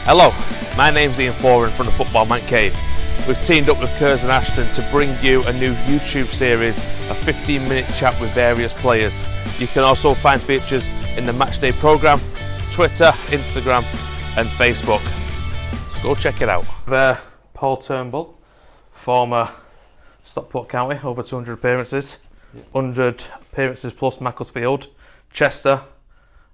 Hello, my name's Ian Foran from the Football Man Cave. We've teamed up with Kers and Ashton to bring you a new YouTube series, a 15-minute chat with various players. You can also find features in the Matchday programme, Twitter, Instagram and Facebook. So go check it out. Paul Turnbull, former Stockport County, over 200 appearances, 100 appearances plus Macclesfield, Chester,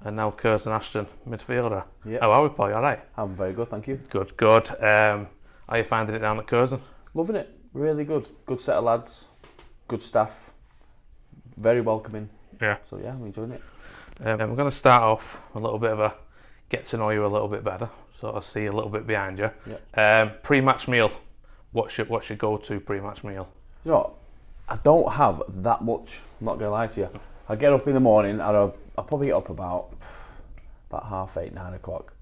and now Kers and Ashton, midfielder. Yep. How are we, Paul? You alright? I'm very good, thank you. Good. How are you finding it down at Curzon? Loving it, really good. Good set of lads, good staff, very welcoming. Yeah. So yeah, I'm enjoying it. We're going to start off with a little bit of a get to know you a little bit better, sort of see a little bit behind you. Yep. Pre-match meal. What's your go-to pre-match meal? You know, I don't have that much. I'm not gonna lie to you. I get up in the morning, and I'll probably get up about 8:30, 9 o'clock,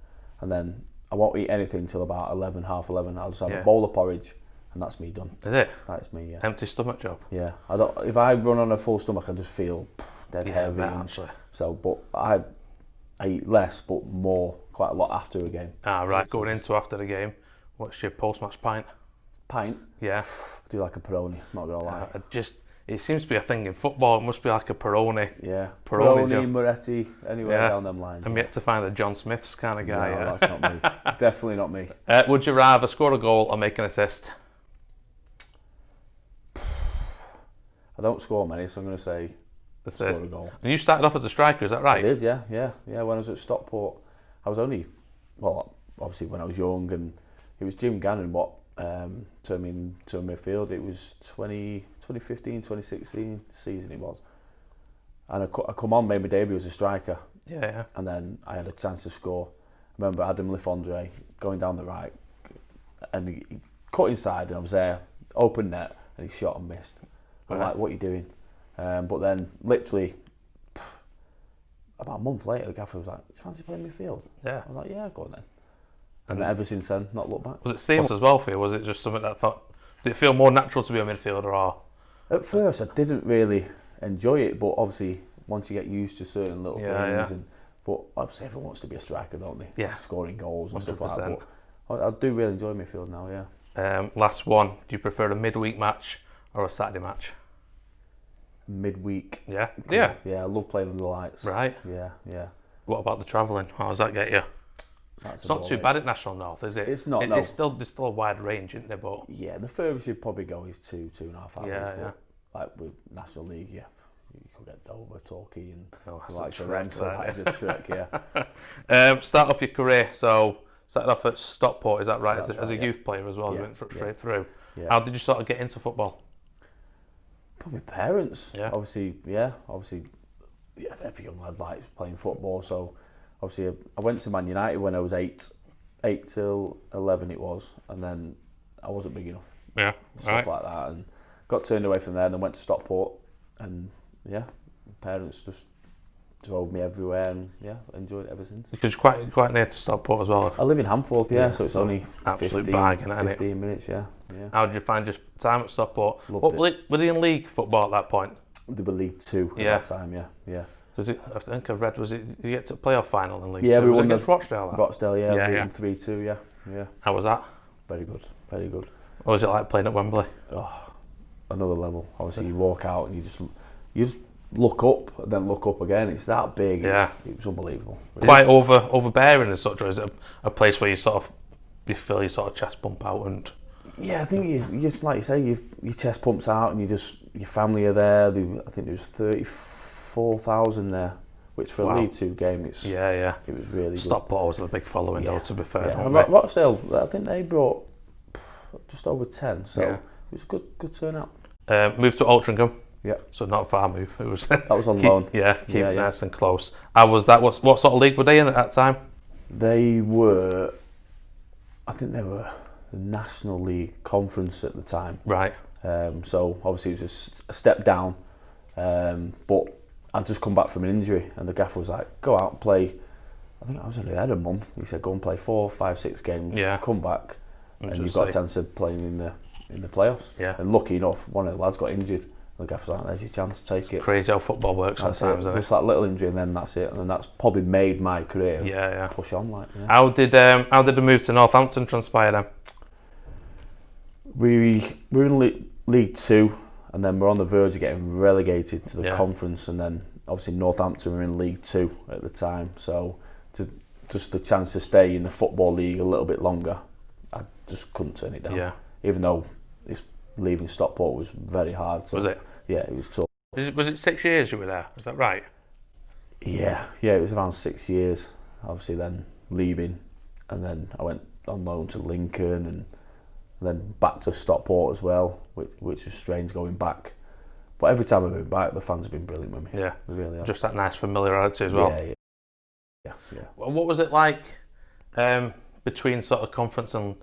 and then I won't eat anything till about 11, half 11. I'll just have a bowl of porridge, and that's me done. Is it? That's me, yeah. Empty stomach job? Yeah. I don't. If I run on a full stomach, I just feel dead heavy. Actually. So, but I eat less, but more, quite a lot after a game. Right. Going into after the game, what's your post-match pint? Pint? Yeah. I do like a Peroni, not gonna lie. It seems to be a thing in football. It must be like a Peroni. Yeah. Peroni, Moretti, anywhere down them lines. I'm yet to find a John Smiths kind of guy. No, that's not me. Definitely not me. Would you rather score a goal or make an assist? I don't score many, so I'm going to say score a goal. And you started off as a striker, is that right? I did, yeah. When I was at Stockport, I was only, obviously when I was young, and it was Jim Gannon turned me into a midfield. It was 2015, 2016 season it was. And I come on, made my debut as a striker. Yeah. And then I had a chance to score. I remember Adam Lifondre going down the right, and he cut inside, and I was there, open net, and he shot and missed. I'm like, what are you doing? But then, literally, about a month later, the gaffer was like, do you fancy playing midfield? Yeah. I was like, yeah, go on then. And ever since then, not looked back. Was it seamless as well for you? Was it just something that did it feel more natural to be a midfielder, or? At first, I didn't really enjoy it, but obviously, once you get used to certain little things, but obviously everyone wants to be a striker, don't they? Yeah. Scoring goals and 100%. stuff like that. But I do really enjoy midfield now, yeah. Last one. Do you prefer a midweek match or a Saturday match? Midweek. Yeah. Yeah, I love playing under the lights. Right. Yeah. What about the travelling? How does that get you? It's not too bad at National North, is it? It's not. There's still a wide range, isn't there? But yeah, the furthest you'd probably go is 2.5 hours. Yeah. Like with National League, you could get Dover, Torquay, and that's a trek, yeah. Start off your career. So started off at Stockport, is that right? As a youth player as well, you went straight through. Yeah. How did you sort of get into football? Probably parents. Yeah. Obviously, every young lad likes playing football. So obviously, I went to Man United when I was 8 till 11 it was, and then I wasn't big enough. Yeah. Stuff like that, and got turned away from there, and then went to Stockport, and parents just drove me everywhere, and enjoyed it ever since. Because you're quite near to Stockport as well. I live in Hamforth, so it's only 15 minutes, yeah. How did you find your time at Stockport? Loved it. Were they in league football at that point? They were League 2 at that time, yeah. Because I think I read, did you get to playoff final in League 2? Yeah, we won against Rochdale. Rochdale, yeah. 3-2, yeah. How was that? Very good. What was it like playing at Wembley? Oh, another level. Obviously, you walk out and you just look up and then look up again. It's that big. Yeah. It was unbelievable. Quite overbearing as such, or is it a place where you feel your sort of chest pump out and? Yeah, I think you just, like you say, your chest pumps out, and your family are there. I think there was 34,000 there, which for a League 2 game, it was really good. Stockport was a big following though, to be fair. Yeah. And Rochdale, I think they brought just over 10, so it was a good turnout. Moved to Altrincham. Yeah. So not a far move. It was. That was on loan. Keep nice and close. How was that? What sort of league were they in at that time? They were, I think they were the National League Conference at the time. Right. So obviously it was a step down, but I'd just come back from an injury, and the gaffer was like, "Go out and play." I think I was only there a month. He said, "Go and play 4, 5, 6 games. Come back, and you've got a chance of playing in the playoffs." Yeah. And lucky enough, one of the lads got injured, And the gaffer's like, there's your chance, take it. Crazy how football works sometimes, isn't it? Just that little injury and then that's it. And then that's probably made my career push on. How did the move to Northampton transpire then? We were in League 2 and then we're on the verge of getting relegated to the conference, and then obviously Northampton were in League 2 at the time, so just the chance to stay in the Football League a little bit longer, I just couldn't turn it down. Yeah. Even though leaving Stockport was very hard. So, was it? Yeah, it was tough. Was it 6 years you were there? Is that right? Yeah, it was around 6 years. Obviously then leaving, and then I went on loan to Lincoln and then back to Stockport as well, which was strange going back. But every time I've been back, the fans have been brilliant with me. Yeah, they really are. Just that nice familiarity as well. Yeah. What was it like between sort of conference and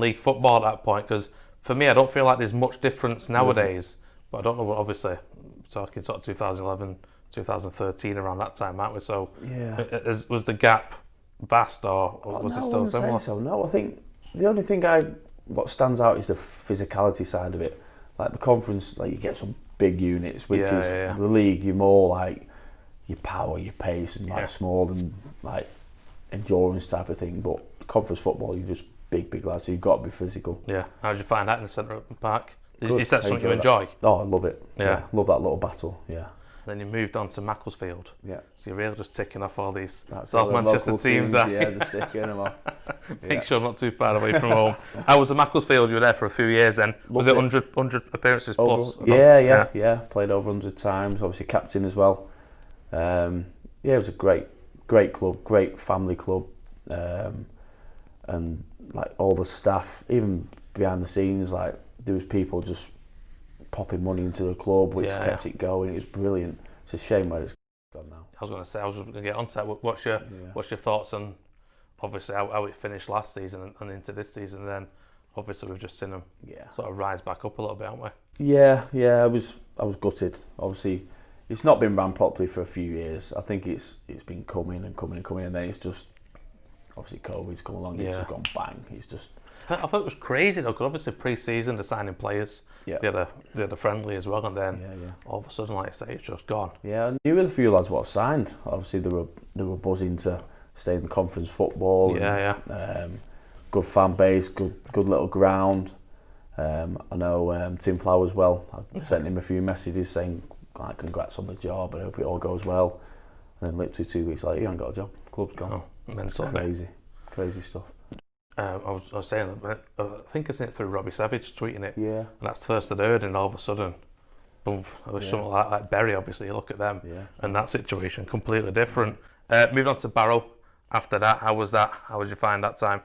league football at that point? Because for me, I don't feel like there's much difference nowadays. But I don't know. Obviously, talking sort of 2011, 2013, around that time, aren't we? So was the gap vast, or was it still similar? So no, I think the only thing what stands out is the physicality side of it. Like the conference, like you get some big units, which is the league. You're more like your power, your pace, and like small and like endurance type of thing. But conference football, you're just big lads. So you've got to be physical. Yeah. How did you find that in the centre of the park? Is that something you enjoy? Oh, I love it. Yeah, love that little battle. Yeah. Then you moved on to Macclesfield. Yeah. So you're really just ticking off all these South Manchester teams there. Yeah, just ticking them off. Make sure I'm not too far away from home. How was the Macclesfield? You were there for a few years then. Was it 100 appearances plus? Yeah. Played over 100 times. Obviously captain as well. It was a great club, great family club, and like all the staff, even behind the scenes, like there was people just popping money into the club, which kept it going. It was brilliant. It's a shame where it's gone now. I was going to get onto that. What's your thoughts on obviously how it finished last season and into this season? And then obviously we've just seen them sort of rise back up a little bit, haven't we? Yeah. I was gutted. Obviously, it's not been run properly for a few years. I think it's been coming, and then it's just obviously COVID's come along. It's just gone bang. It's just. I thought it was crazy though, because obviously pre-season they're signing players. Yeah. They had a friendly as well, and then all of a sudden, like I say, it's just gone. Yeah, I knew with a few lads what signed. Obviously, they were buzzing to stay in the conference football. Good fan base, good little ground. I know Tim Flower as well. I sent him a few messages saying, like, congrats on the job. I hope it all goes well. And then literally 2 weeks later, you haven't got a job. Club's gone. Mental. Crazy stuff. I was saying that I think I seen it through Robbie Savage tweeting it. Yeah. And that's the first I'd heard, and all of a sudden, boom, there was something like Bury, obviously, you look at them, and that situation, completely different. Moved on to Barrow after that. How was that? How did you find that time?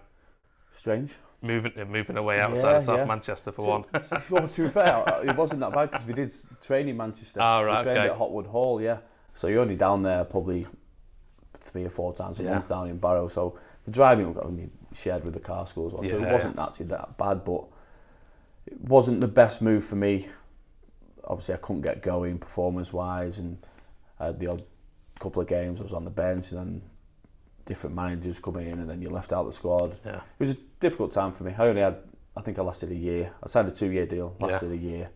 Strange. Moving away outside of South Manchester for one. Well, to be fair, it wasn't that bad because we did train in Manchester. Oh, right, we trained at Hotwood Hall, So you're only down there probably 3 or 4 times a month down in Barrow. So the driving we shared with the car school as well. So it wasn't actually that bad, but it wasn't the best move for me. Obviously, I couldn't get going performance-wise, and I had the odd couple of games I was on the bench, and then different managers coming in, and then you left out the squad. Yeah. It was a difficult time for me. I think I lasted a year. I signed a 2-year deal, lasted a year,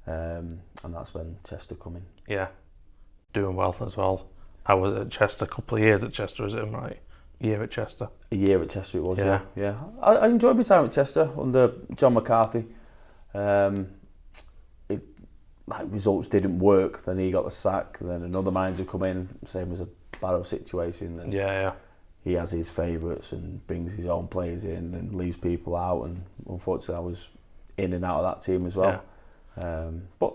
and that's when Chester come in. Yeah, doing well as well. I was at Chester, a couple of years at Chester, is it right? A year at Chester it was, yeah. I enjoyed my time at Chester under John McCarthy. Results didn't work, then he got the sack, then another manager come in, same as a Barrow situation. And he has his favourites and brings his own players in and leaves people out, and unfortunately I was in and out of that team as well. But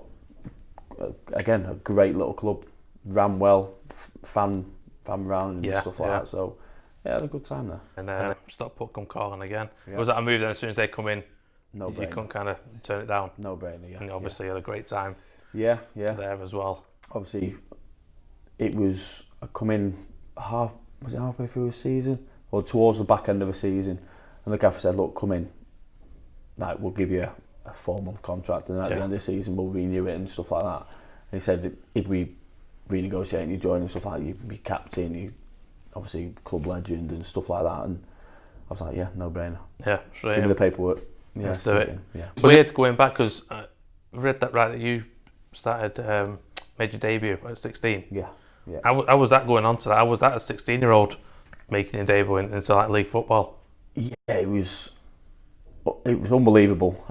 again, a great little club, ran well, fan round and stuff like that. So I had a good time there. And Stockport come calling again. Was that a move then? As soon as they come in, no brainer. You couldn't kind of turn it down. No brainer. And obviously had a great time. There as well. Obviously, it was I come in halfway through the season or towards the back end of the season, and the gaffer said, "Look, come in. Like, we'll give you a 4-month contract, and at the end of the season we'll renew it and stuff like that." And he said, "If we renegotiate and you join and stuff like that, you be captain, you obviously club legend and stuff like that." And I was like, "Yeah, no brainer. Straight give me the paperwork. Let's do it." Weird going back, because I read that you made your debut at 16. Yeah. How was that going on to that? How was that a 16-year-old making your debut into like league football? Yeah, it was unbelievable.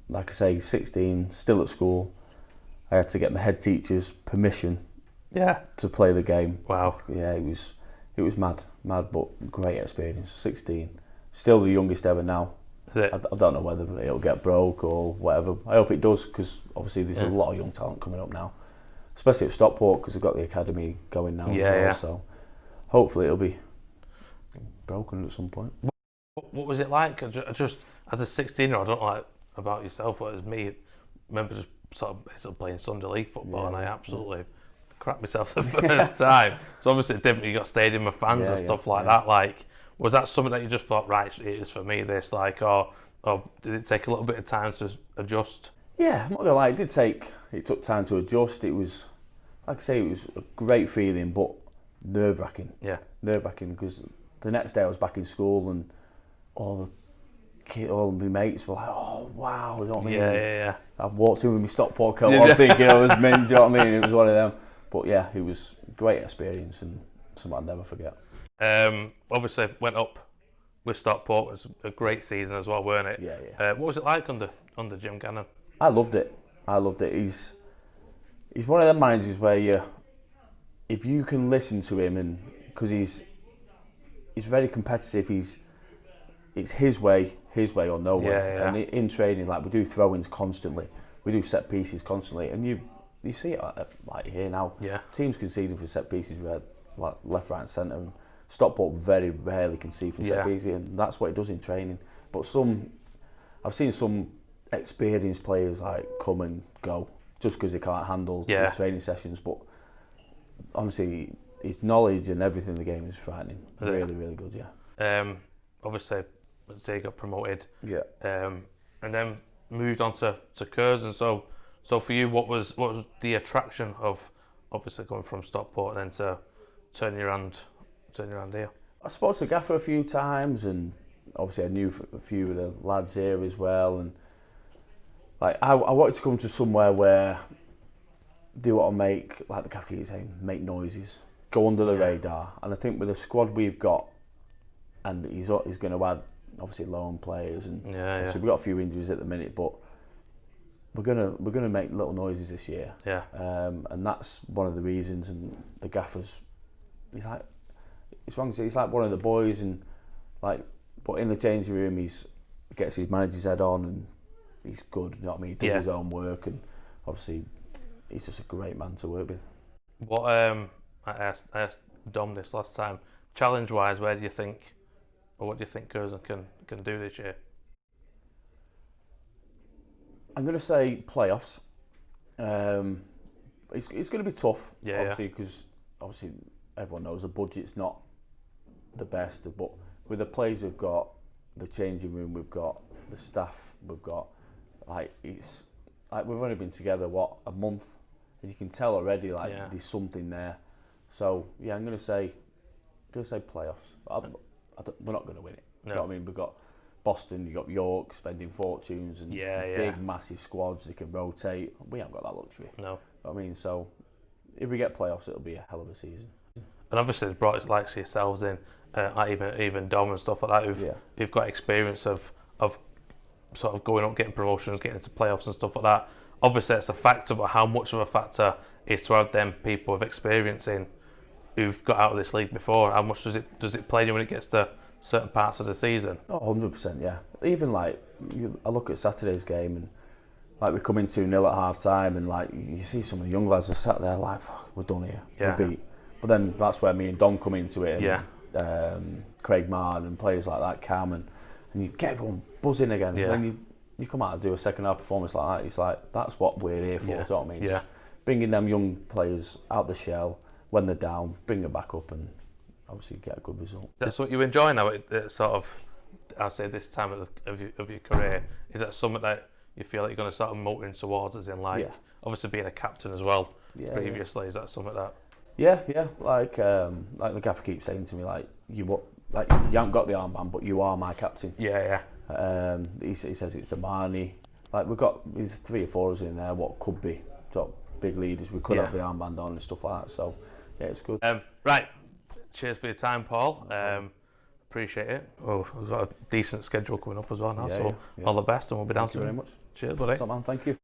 Like I say, 16, still at school. I had to get my head teacher's permission. Yeah. To play the game. Wow. Yeah, it was mad, but great experience. 16, still the youngest ever now. Is it? I don't know whether it'll get broke or whatever. I hope it does, because obviously there's a lot of young talent coming up now, especially at Stockport, because they've got the academy going now as well. So hopefully it'll be broken at some point. What was it like? Just as a 16-year-old, I don't know like about yourself, but as me, I remember just sort of playing Sunday league football, and I absolutely crapped myself the first time. So obviously it's different. You got stadium of fans and stuff like that. Like, was that something that you just thought, right, it is for me, this, like, or did it take a little bit of time to adjust? Yeah, I'm not gonna lie, it took time to adjust. It was, like I say, it was a great feeling, but nerve-wracking. Yeah. Nerve-wracking, because the next day I was back in school and all my mates were like, oh, wow, you know what I mean? Yeah. I walked in with my Stockport coat on thinking I was mint, do you know what I mean? It was one of them. But yeah, it was a great experience and something I'll never forget. Obviously went up with Stockport. It was a great season as well, weren't it? Yeah. What was it like under Jim Gannon? I loved it. He's one of them managers where if you can listen to him, and because he's very competitive, it's his way or no way. Yeah. And in training, like, we do throw-ins constantly, we do set pieces constantly, and you see it like here now. Yeah. Teams conceding for set pieces, like left, right, and centre. And Stockport very rarely concede for set pieces, and that's what he does in training. But I've seen some experienced players like come and go just because they can't handle his training sessions. But honestly, his knowledge and everything in the game is frightening. Really, really good. Yeah. Obviously, they got promoted. Yeah. And then moved on to Curzon. So for you, what was the attraction of obviously going from Stockport and then to turning around here? I spoke to Gaffer a few times, and obviously I knew a few of the lads here as well, and like I wanted to come to somewhere where they want to make, like the Gaffer keeps saying, make noises, go under the radar. And I think with the squad we've got, and he's going to add obviously loan players, and so we've got a few injuries at the minute, but we're gonna make little noises this year. Yeah. And that's one of the reasons. And the Gaffer's, he's like one of the boys, and like, but in the changing room he gets his manager's head on, and he's good. You know what I mean? He does his own work, and obviously he's just a great man to work with. What I asked Dom this last time. Challenge wise, what do you think Curzon can do this year? I'm going to say playoffs. It's going to be tough, obviously, because obviously everyone knows the budget's not the best, but with the players we've got, the changing room we've got, the staff we've got, like, it's like we've only been together a month, and you can tell already there's something there. So yeah, I'm going to say playoffs. We're not going to win it. No. You know what I mean? We've got Boston, you've got York spending fortunes and big, massive squads. They can rotate. We haven't got that luxury. No. You know what I mean? So if we get playoffs, it'll be a hell of a season. And obviously, it's brought like yourselves in, like even Dom and stuff like that, who've got experience of sort of going up, getting promotions, getting into playoffs and stuff like that. Obviously, it's a factor, but how much of a factor is to have them people with experience in who've got out of this league before? How much does it play when it gets to certain parts of the season? 100%, yeah. Even like, I look at Saturday's game, and like we come in 2-0 at half time, and like you see some of the young lads are sat there like, we're done here, we're beat. But then that's where me and Don come into it, and Craig Marn and players like that, Cam, and you get everyone buzzing again. And then you come out and do a second half performance like that, it's like, that's what we're here for, do you know what I mean? Yeah. Just bringing them young players out the shell when they're down, bring them back up, and obviously get a good result. That's what you enjoy now at sort of, I'll say, this time of your career. Is that something that you feel like you're going to start motoring towards, as in like, obviously being a captain as well previously? Is that something that... Yeah. Like the Gaffer keeps saying to me, like you haven't got the armband, but you are my captain. Yeah. He says it's a Marnie. Like there's 3 or 4 of us in there. What could be? Do sort of big leaders. We could have the armband on and stuff like that. So yeah, it's good. Right, cheers for your time, Paul. Appreciate it. Oh, we've got a decent schedule coming up as well now, all the best, and we'll be down to Thank you very much. Cheers, buddy. So, man, thank you.